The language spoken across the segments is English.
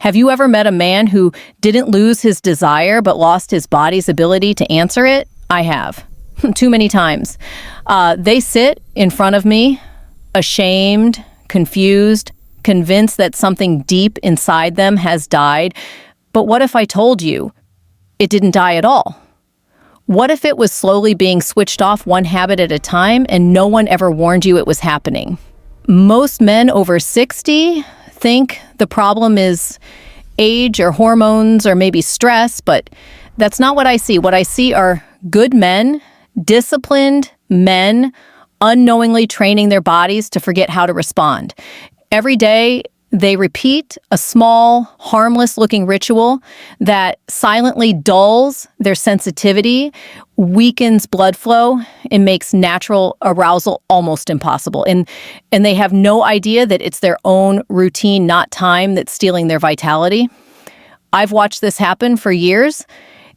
Have you ever met a man who didn't lose his desire but lost his body's ability to answer it? I have. Too many times. They sit in front of me, ashamed, confused, convinced that something deep inside them has died. But what if I told you it didn't die at all? What if it was slowly being switched off one habit at a time and no one ever warned you it was happening? Most men over 60 think the problem is age or hormones or maybe stress, but that's not what I see. What I see are good men, disciplined men, unknowingly training their bodies to forget how to respond. Every day, they repeat a small, harmless-looking ritual that silently dulls their sensitivity, weakens blood flow, and makes natural arousal almost impossible. And they have no idea that it's their own routine, not time, that's stealing their vitality. I've watched this happen for years,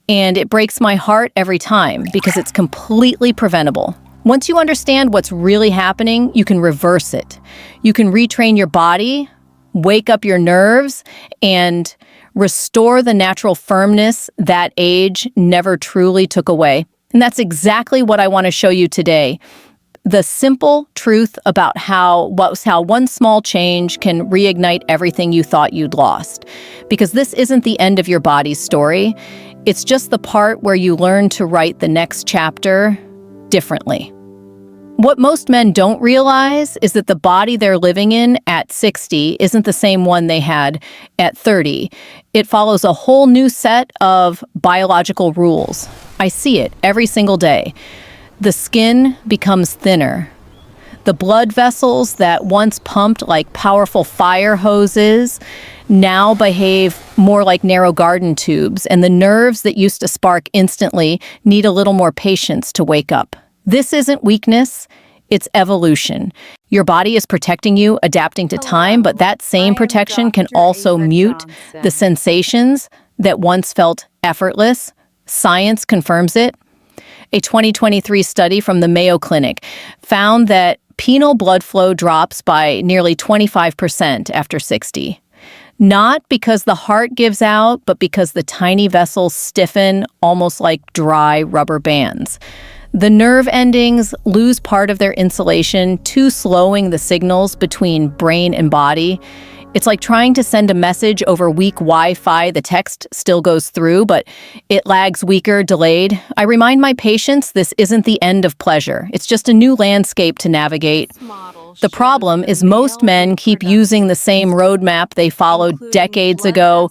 and it breaks my heart every time because it's completely preventable. Once you understand what's really happening, you can reverse it. You can retrain your body, wake up your nerves, and restore the natural firmness that age never truly took away. And that's exactly what I want to show you today. The simple truth about how one small change can reignite everything you thought you'd lost. Because this isn't the end of your body's story. It's just the part where you learn to write the next chapter differently. What most men don't realize is that the body they're living in at 60 isn't the same one they had at 30. It follows a whole new set of biological rules. I see it every single day. The skin becomes thinner. The blood vessels that once pumped like powerful fire hoses now behave more like narrow garden tubes, and the nerves that used to spark instantly need a little more patience to wake up. This isn't weakness, it's evolution. Your body is protecting you, adapting to time, but that same protection can also mute the sensations that once felt effortless. Science confirms it. A 2023 study from the Mayo Clinic found that penile blood flow drops by nearly 25% after 60. Not because the heart gives out, but because the tiny vessels stiffen almost like dry rubber bands. The nerve endings lose part of their insulation, slowing the signals between brain and body. It's like trying to send a message over weak Wi-Fi. The text still goes through, but it lags weaker, delayed. I remind my patients this isn't the end of pleasure. It's just a new landscape to navigate. The problem is most men keep using the same roadmap they followed decades ago.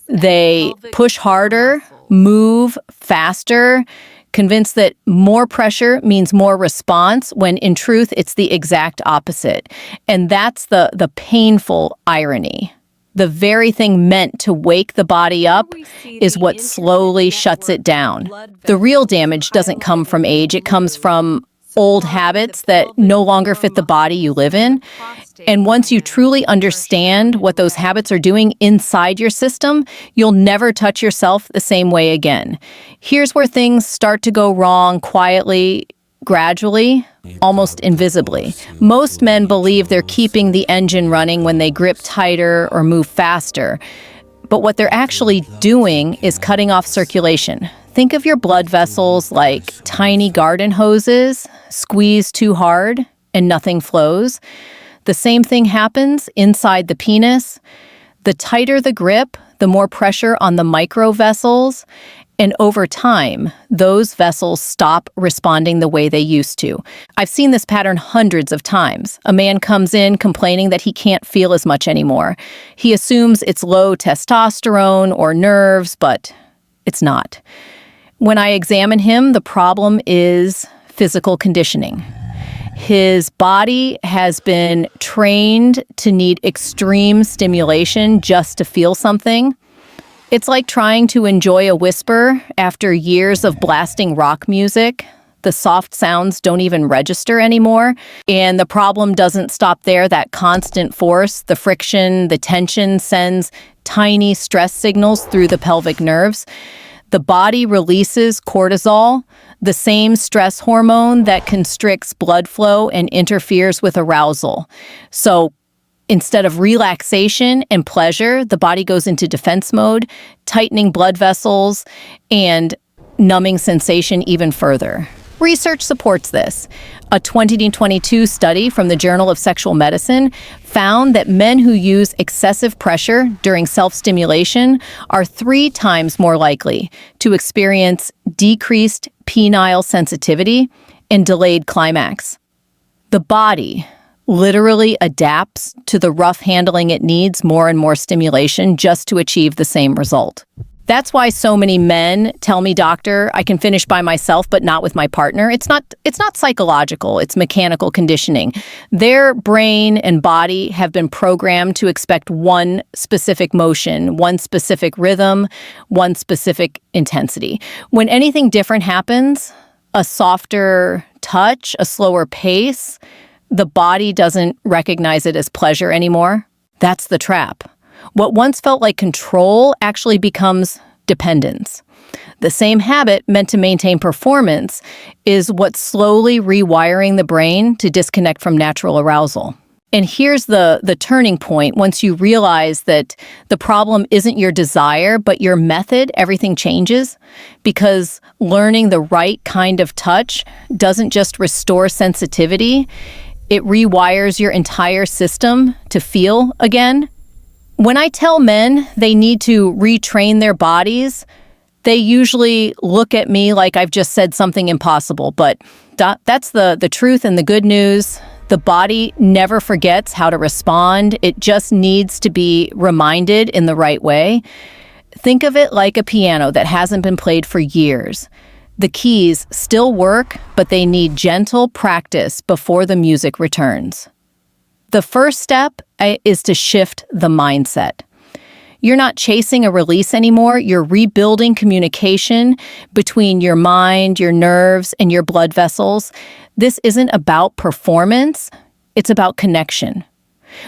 They push harder, move faster, convinced that more pressure means more response, when in truth, it's the exact opposite. And that's the painful irony. The very thing meant to wake the body up is what slowly shuts it down. The real damage doesn't come from age, it comes from old habits that no longer fit the body you live in. And once you truly understand what those habits are doing inside your system, you'll never touch yourself the same way again. Here's where things start to go wrong quietly, gradually, almost invisibly. Most men believe they're keeping the engine running when they grip tighter or move faster. But what they're actually doing is cutting off circulation. Think of your blood vessels like tiny garden hoses. Squeeze too hard and nothing flows. The same thing happens inside the penis. The tighter the grip, the more pressure on the microvessels. And over time, those vessels stop responding the way they used to. I've seen this pattern hundreds of times. A man comes in complaining that he can't feel as much anymore. He assumes it's low testosterone or nerves, but it's not. When I examine him, the problem is physical conditioning. His body has been trained to need extreme stimulation just to feel something. It's like trying to enjoy a whisper after years of blasting rock music. The soft sounds don't even register anymore. And the problem doesn't stop there. That constant force, the friction, the tension sends tiny stress signals through the pelvic nerves. The body releases cortisol, the same stress hormone that constricts blood flow and interferes with arousal. So Instead of relaxation and pleasure, the body goes into defense mode, tightening blood vessels and numbing sensation even further. Research supports this. A 2022 study from the Journal of Sexual Medicine found that men who use excessive pressure during self-stimulation are 3 times more likely to experience decreased penile sensitivity and delayed climax. The body literally adapts to the rough handling it needs more and more stimulation just to achieve the same result. That's why so many men tell me, doctor, I can finish by myself, but not with my partner. It's not psychological, it's mechanical conditioning. Their brain and body have been programmed to expect one specific motion, one specific rhythm, one specific intensity. When anything different happens, a softer touch, a slower pace, the body doesn't recognize it as pleasure anymore. That's the trap. What once felt like control actually becomes dependence. The same habit meant to maintain performance is what's slowly rewiring the brain to disconnect from natural arousal. And here's the turning point. Once you realize that the problem isn't your desire, but your method, everything changes. Because learning the right kind of touch doesn't just restore sensitivity, it rewires your entire system to feel again. When I tell men they need to retrain their bodies, they usually look at me like I've just said something impossible. But that's the truth and the good news. The body never forgets how to respond. It just needs to be reminded in the right way. Think of it like a piano that hasn't been played for years. The keys still work, but they need gentle practice before the music returns. The first step is to shift the mindset. You're not chasing a release anymore. You're rebuilding communication between your mind, your nerves, and your blood vessels. This isn't about performance. It's about connection.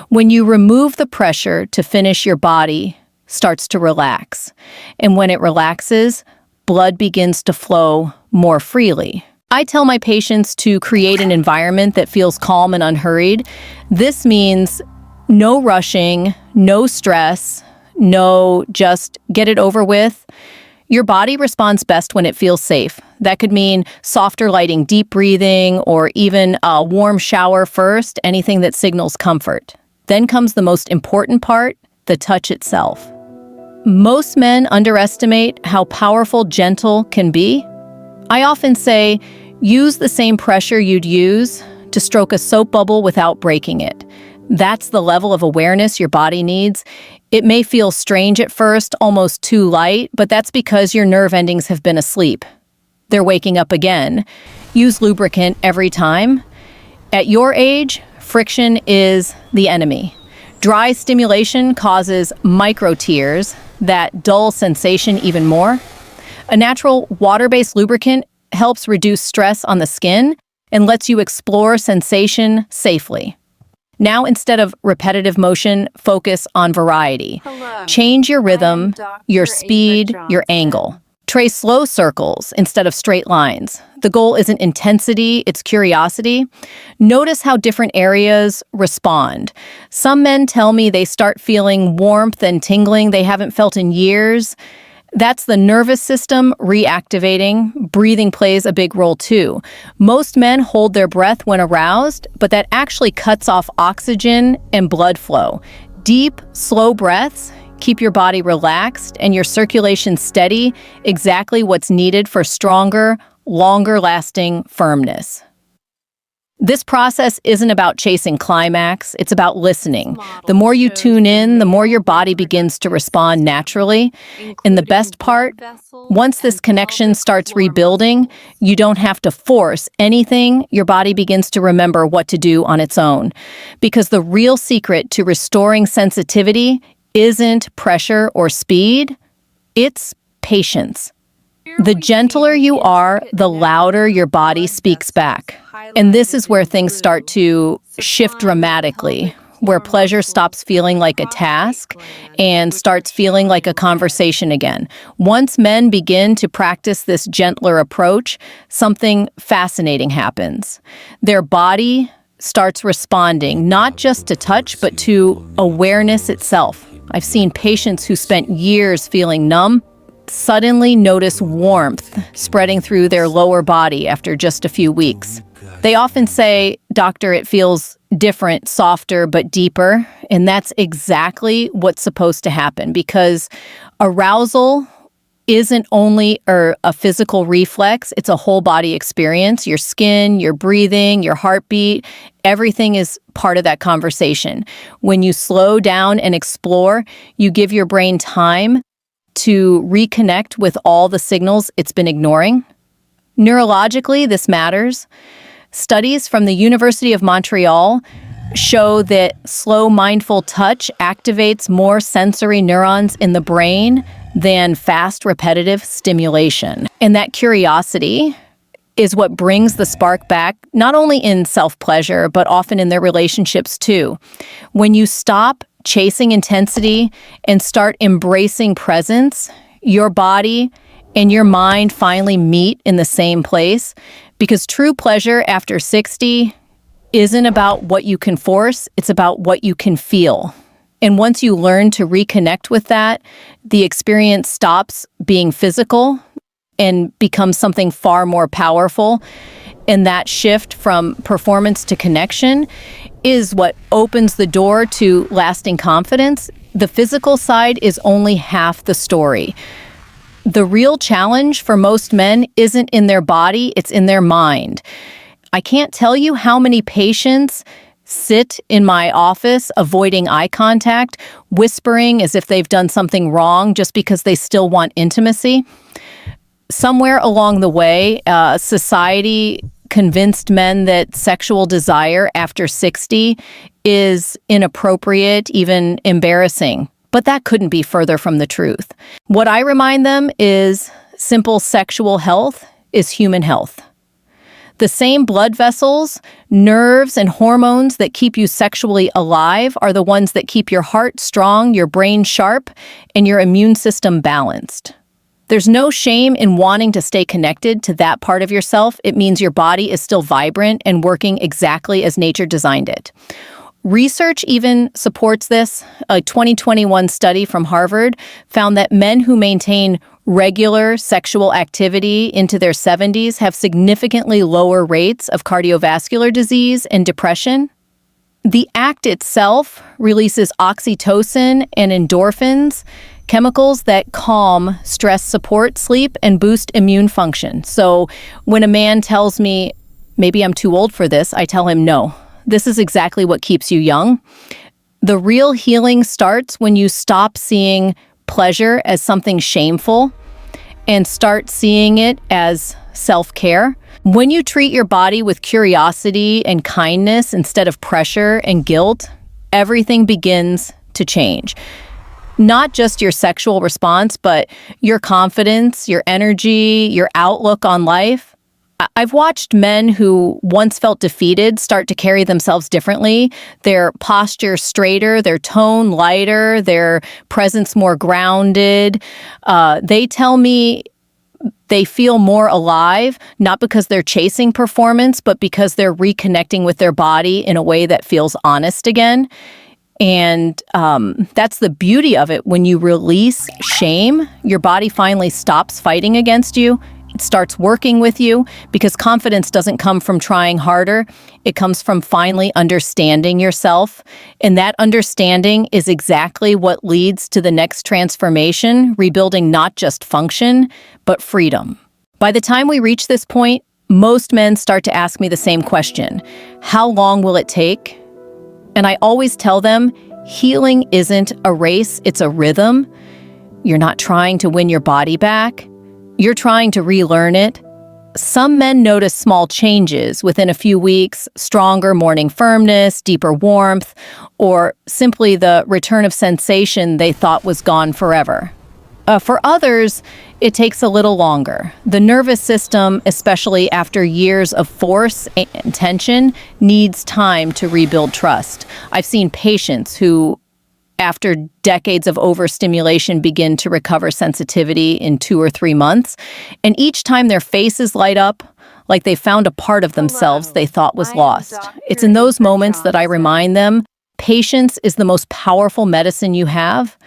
When you remove the pressure to finish, your body starts to relax. And when it relaxes, blood begins to flow more freely. I tell my patients to create an environment that feels calm and unhurried. This means no rushing, no stress, no just get it over with. Your body responds best when it feels safe. That could mean softer lighting, deep breathing, or even a warm shower first, anything that signals comfort. Then comes the most important part, the touch itself. Most men underestimate how powerful gentle can be. I often say, use the same pressure you'd use to stroke a soap bubble without breaking it. That's the level of awareness your body needs. It may feel strange at first, almost too light, but that's because your nerve endings have been asleep. They're waking up again. Use lubricant every time. At your age, friction is the enemy. Dry stimulation causes micro tears that dull sensation even more. A natural water-based lubricant helps reduce stress on the skin and lets you explore sensation safely. Now, instead of repetitive motion, focus on variety. Change your rhythm, your speed, your angle. Trace slow circles instead of straight lines. The goal isn't intensity, it's curiosity. Notice how different areas respond. Some men tell me they start feeling warmth and tingling they haven't felt in years. That's the nervous system reactivating. Breathing plays a big role too. Most men hold their breath when aroused, but that actually cuts off oxygen and blood flow. Deep, slow breaths keep your body relaxed and your circulation steady, exactly what's needed for stronger, longer-lasting firmness. This process isn't about chasing climax, it's about listening. The more you tune in, the more your body begins to respond naturally. And the best part, once this connection starts rebuilding, you don't have to force anything. Your body begins to remember what to do on its own. Because the real secret to restoring sensitivity isn't pressure or speed, it's patience. The gentler you are, the louder your body speaks back. And this is where things start to shift dramatically, where pleasure stops feeling like a task and starts feeling like a conversation again. Once men begin to practice this gentler approach, something fascinating happens. Their body starts responding, not just to touch, but to awareness itself. I've seen patients who spent years feeling numb suddenly notice warmth spreading through their lower body after just a few weeks. They often say, "Doctor, it feels different, softer, but deeper." And that's exactly what's supposed to happen, because arousal isn't only a physical reflex, it's a whole body experience. Your skin, your breathing, your heartbeat, everything is part of that conversation. When you slow down and explore, you give your brain time to reconnect with all the signals it's been ignoring. Neurologically, this matters. Studies from the University of Montreal show that slow, mindful touch activates more sensory neurons in the brain than fast, repetitive stimulation. And that curiosity is what brings the spark back, not only in self-pleasure, but often in their relationships too. When you stop chasing intensity and start embracing presence, your body and your mind finally meet in the same place, because true pleasure after 60 isn't about what you can force, it's about what you can feel. And once you learn to reconnect with that, the experience stops being physical and becomes something far more powerful. And that shift from performance to connection is what opens the door to lasting confidence. The physical side is only half the story. The real challenge for most men isn't in their body, it's in their mind. I can't tell you how many patients sit in my office avoiding eye contact, whispering as if they've done something wrong just because they still want intimacy. Somewhere along the way, society convinced men that sexual desire after 60 is inappropriate, even embarrassing. But that couldn't be further from the truth. What I remind them is simple: sexual health is human health. The same blood vessels, nerves, and hormones that keep you sexually alive are the ones that keep your heart strong, your brain sharp, and your immune system balanced. There's no shame in wanting to stay connected to that part of yourself. It means your body is still vibrant and working exactly as nature designed it. Research even supports this. A 2021 study from Harvard found that men who maintain regular sexual activity into their 70s have significantly lower rates of cardiovascular disease and depression. The act itself releases oxytocin and endorphins, chemicals that calm, stress, support sleep, and boost immune function. So when a man tells me, maybe I'm too old for this, I tell him, no, this is exactly what keeps you young. The real healing starts when you stop seeing pleasure as something shameful and start seeing it as self-care. When you treat your body with curiosity and kindness instead of pressure and guilt, everything begins to change. Not just your sexual response, but your confidence, your energy, your outlook on life. I've watched men who once felt defeated start to carry themselves differently. Their posture straighter, their tone lighter, their presence more grounded. They tell me they feel more alive, not because they're chasing performance, but because they're reconnecting with their body in a way that feels honest again. And that's the beauty of it. When you release shame, your body finally stops fighting against you. It starts working with you, because confidence doesn't come from trying harder. It comes from finally understanding yourself. And that understanding is exactly what leads to the next transformation, rebuilding not just function, but freedom. By the time we reach this point, most men start to ask me the same question: how long will it take? And I always tell them, healing isn't a race, it's a rhythm. You're not trying to win your body back. You're trying to relearn it. Some men notice small changes within a few weeks: stronger morning firmness, deeper warmth, or simply the return of sensation they thought was gone forever. For others, it takes a little longer. The nervous system, especially after years of force and tension, needs time to rebuild trust. I've seen patients who, after decades of overstimulation, begin to recover sensitivity in 2 or 3 months. And each time their faces light up like they found a part of themselves they thought was lost. It's in those moments that I remind them, patience is the most powerful medicine you have.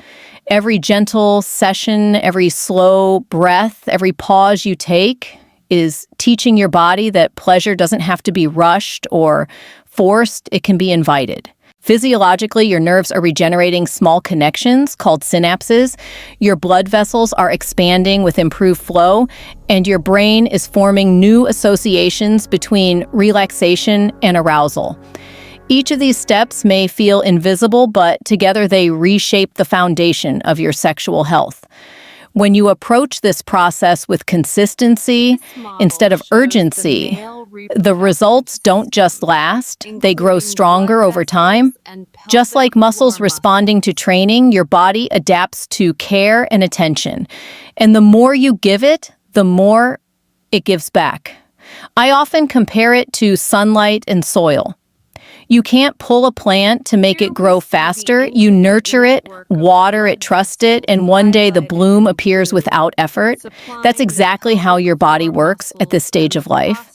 Every gentle session, every slow breath, every pause you take is teaching your body that pleasure doesn't have to be rushed or forced, it can be invited. Physiologically, your nerves are regenerating small connections called synapses. Your blood vessels are expanding with improved flow, and your brain is forming new associations between relaxation and arousal. Each of these steps may feel invisible, but together they reshape the foundation of your sexual health. When you approach this process with consistency instead of urgency, the results don't just last, they grow stronger over time. Just like muscles responding to training, your body adapts to care and attention. And the more you give it, the more it gives back. I often compare it to sunlight and soil. You can't pull a plant to make it grow faster. You nurture it, water it, trust it, and one day the bloom appears without effort. That's exactly how your body works at this stage of life.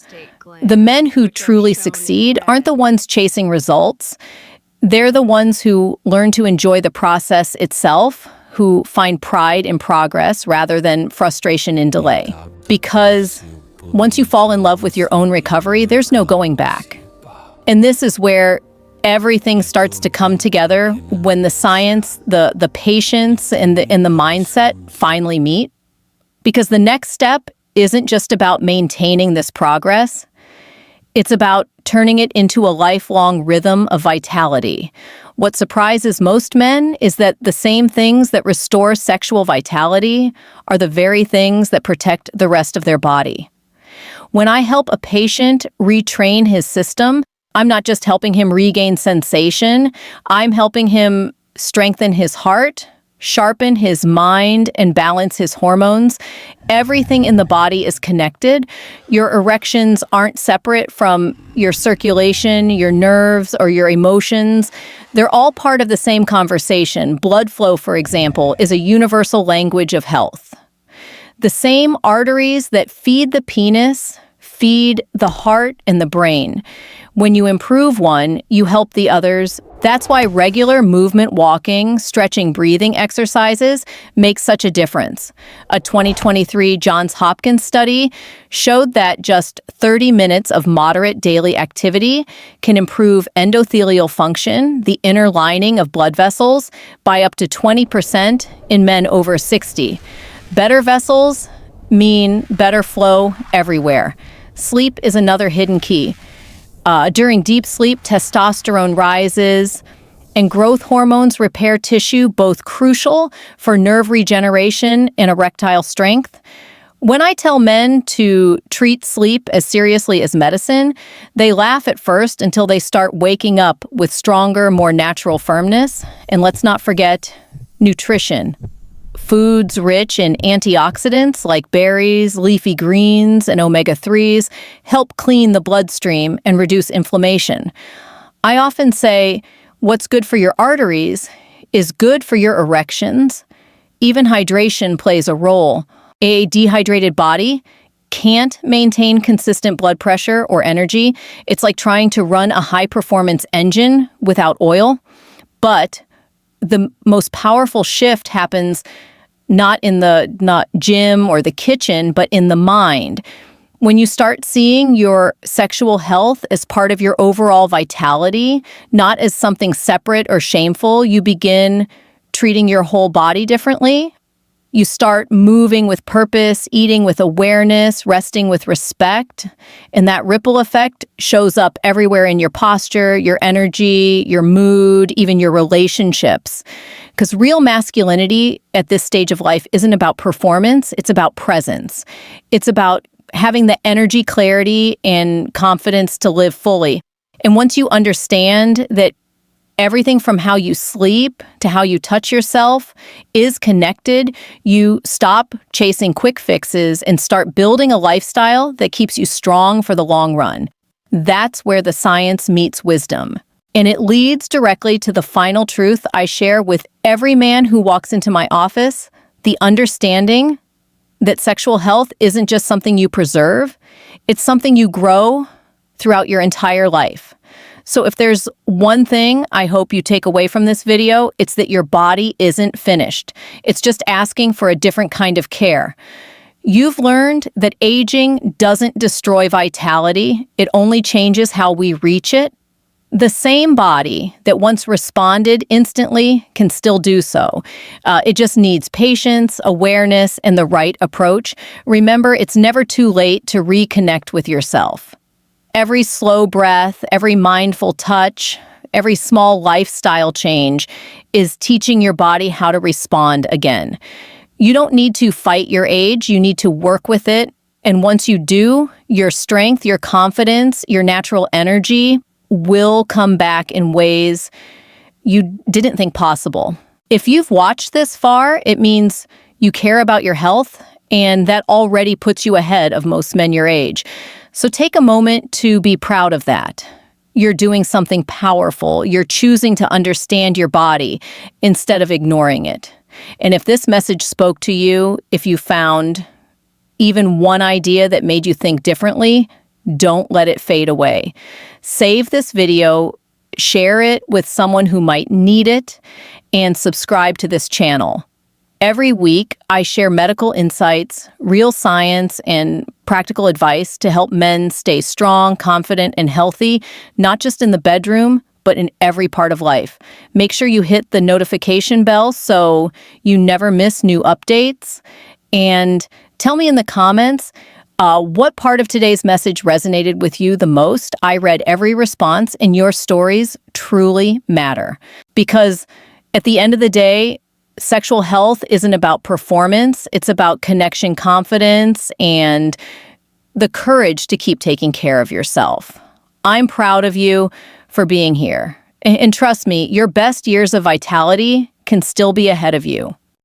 The men who truly succeed aren't the ones chasing results. They're the ones who learn to enjoy the process itself, who find pride in progress rather than frustration in delay. Because once you fall in love with your own recovery, there's no going back. And this is where everything starts to come together, when the science, the patience, and the mindset finally meet. Because the next step isn't just about maintaining this progress. It's about turning it into a lifelong rhythm of vitality. What surprises most men is that the same things that restore sexual vitality are the very things that protect the rest of their body. When I help a patient retrain his system, I'm not just helping him regain sensation, I'm helping him strengthen his heart, sharpen his mind, and balance his hormones. Everything in the body is connected. Your erections aren't separate from your circulation, your nerves, or your emotions. They're all part of the same conversation. Blood flow, for example, is a universal language of health. The same arteries that feed the penis feed the heart and the brain. When you improve one, you help the others. That's why regular movement, walking, stretching, breathing exercises make such a difference. A 2023 Johns Hopkins study showed that just 30 minutes of moderate daily activity can improve endothelial function, the inner lining of blood vessels, by up to 20% in men over 60. Better vessels mean better flow everywhere. Sleep is another hidden key. During deep sleep, testosterone rises, and growth hormones repair tissue, both crucial for nerve regeneration and erectile strength. When I tell men to treat sleep as seriously as medicine, they laugh at first until they start waking up with stronger, more natural firmness. And let's not forget nutrition. Foods rich in antioxidants like berries, leafy greens, and omega-3s help clean the bloodstream and reduce inflammation. I often say, what's good for your arteries is good for your erections. Even hydration plays a role. A dehydrated body can't maintain consistent blood pressure or energy. It's like trying to run a high-performance engine without oil. But the most powerful shift happens not in the gym or the kitchen, but in the mind. When you start seeing your sexual health as part of your overall vitality, not as something separate or shameful, you begin treating your whole body differently. You start moving with purpose, eating with awareness, resting with respect, and that ripple effect shows up everywhere in your posture, your energy, your mood, even your relationships. Because real masculinity at this stage of life isn't about performance, it's about presence. It's about having the energy, clarity, and confidence to live fully. And once you understand that everything from how you sleep to how you touch yourself is connected, you stop chasing quick fixes and start building a lifestyle that keeps you strong for the long run. That's where the science meets wisdom. And it leads directly to the final truth I share with every man who walks into my office, the understanding that sexual health isn't just something you preserve, It's something you grow throughout your entire life. So if there's one thing I hope you take away from this video, it's that your body isn't finished. It's just asking for a different kind of care. You've learned that aging doesn't destroy vitality. It only changes how we reach it. The same body that once responded instantly can still do so. It just needs patience, awareness, and the right approach. Remember, it's never too late to reconnect with yourself. Every slow breath, every mindful touch, every small lifestyle change is teaching your body how to respond again. You don't need to fight your age, you need to work with it. And once you do, your strength, your confidence, your natural energy will come back in ways you didn't think possible. If you've watched this far, it means you care about your health, and that already puts you ahead of most men your age. So take a moment to be proud of that. You're doing something powerful. You're choosing to understand your body instead of ignoring it. And if this message spoke to you, if you found even one idea that made you think differently, don't let it fade away. Save this video, share it with someone who might need it, and subscribe to this channel. Every week, I share medical insights, real science, and practical advice to help men stay strong, confident, and healthy, not just in the bedroom, but in every part of life. Make sure you hit the notification bell so you never miss new updates. And tell me in the comments, what part of today's message resonated with you the most? I read every response, and your stories truly matter. Because at the end of the day, sexual health isn't about performance. It's about connection, confidence, and the courage to keep taking care of yourself. I'm proud of you for being here. And trust me, your best years of vitality can still be ahead of you.